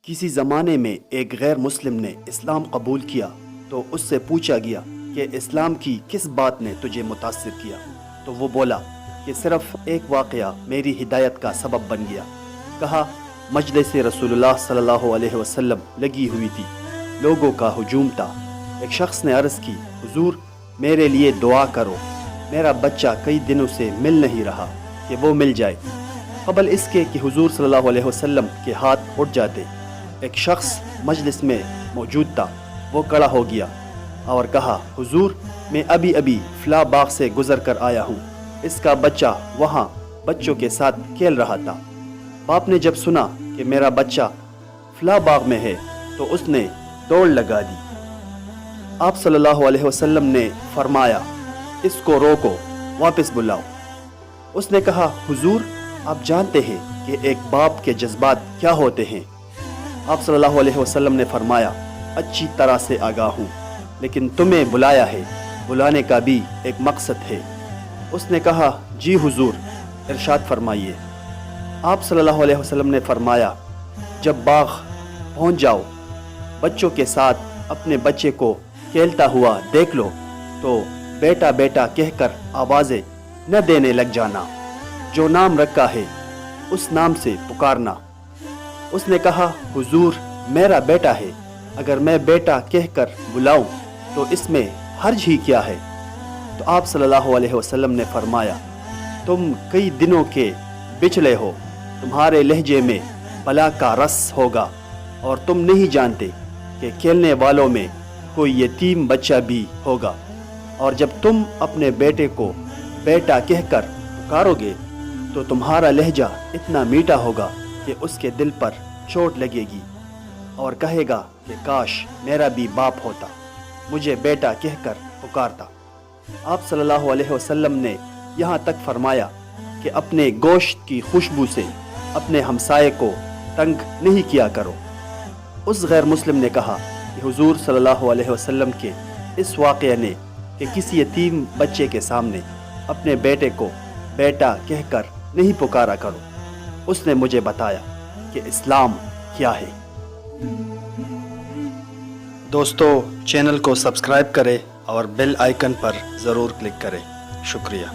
کسی زمانے میں ایک غیر مسلم نے اسلام قبول کیا تو اس سے پوچھا گیا کہ اسلام کی کس بات نے تجھے متاثر کیا، تو وہ بولا کہ صرف ایک واقعہ میری ہدایت کا سبب بن گیا۔ کہا مجلس رسول اللہ صلی اللہ علیہ وسلم لگی ہوئی تھی، لوگوں کا ہجوم تھا۔ ایک شخص نے عرض کی، حضور میرے لیے دعا کرو، میرا بچہ کئی دنوں سے مل نہیں رہا کہ وہ مل جائے۔ قبل اس کے کہ حضور صلی اللہ علیہ وسلم کے ہاتھ اٹھ جاتے، ایک شخص مجلس میں موجود تھا، وہ کھڑا ہو گیا اور کہا، حضور میں ابھی فلاں باغ سے گزر کر آیا ہوں، اس کا بچہ وہاں بچوں کے ساتھ کھیل رہا تھا۔ باپ نے جب سنا کہ میرا بچہ فلاں باغ میں ہے تو اس نے دوڑ لگا دی۔ آپ صلی اللہ علیہ وسلم نے فرمایا، اس کو روکو، واپس بلاؤ۔ اس نے کہا، حضور آپ جانتے ہیں کہ ایک باپ کے جذبات کیا ہوتے ہیں۔ آپ صلی اللہ علیہ وسلم نے فرمایا، اچھی طرح سے آگاہ ہوں، لیکن تمہیں بلایا ہے، بلانے کا بھی ایک مقصد ہے۔ اس نے کہا، جی حضور ارشاد فرمائیے۔ آپ صلی اللہ علیہ وسلم نے فرمایا، جب باغ پہنچ جاؤ، بچوں کے ساتھ اپنے بچے کو کھیلتا ہوا دیکھ لو تو بیٹا بیٹا کہہ کر آوازیں نہ دینے لگ جانا، جو نام رکھا ہے اس نام سے پکارنا۔ اس نے کہا، حضور میرا بیٹا ہے، اگر میں بیٹا کہہ کر بلاؤں تو اس میں حرج ہی کیا ہے؟ تو آپ صلی اللہ علیہ وسلم نے فرمایا، تم کئی دنوں کے بچھڑے ہو، تمہارے لہجے میں بلا کا رس ہوگا، اور تم نہیں جانتے کہ کھیلنے والوں میں کوئی یتیم بچہ بھی ہوگا، اور جب تم اپنے بیٹے کو بیٹا کہہ کر پکارو گے تو تمہارا لہجہ اتنا میٹھا ہوگا کہ اس کے دل پر چوٹ لگے گی اور کہے گا کہ کاش میرا بھی باپ ہوتا، مجھے بیٹا کہہ کر پکارتا۔ آپ صلی اللہ علیہ وسلم نے یہاں تک فرمایا کہ اپنے گوشت کی خوشبو سے اپنے ہمسائے کو تنگ نہیں کیا کرو۔ اس غیر مسلم نے کہا کہ حضور صلی اللہ علیہ وسلم کے اس واقعے نے کہ کسی یتیم بچے کے سامنے اپنے بیٹے کو بیٹا کہہ کر نہیں پکارا کرو، اس نے مجھے بتایا کہ اسلام کیا ہے۔ دوستو چینل کو سبسکرائب کریں اور بیل آئیکن پر ضرور کلک کریں۔ شکریہ۔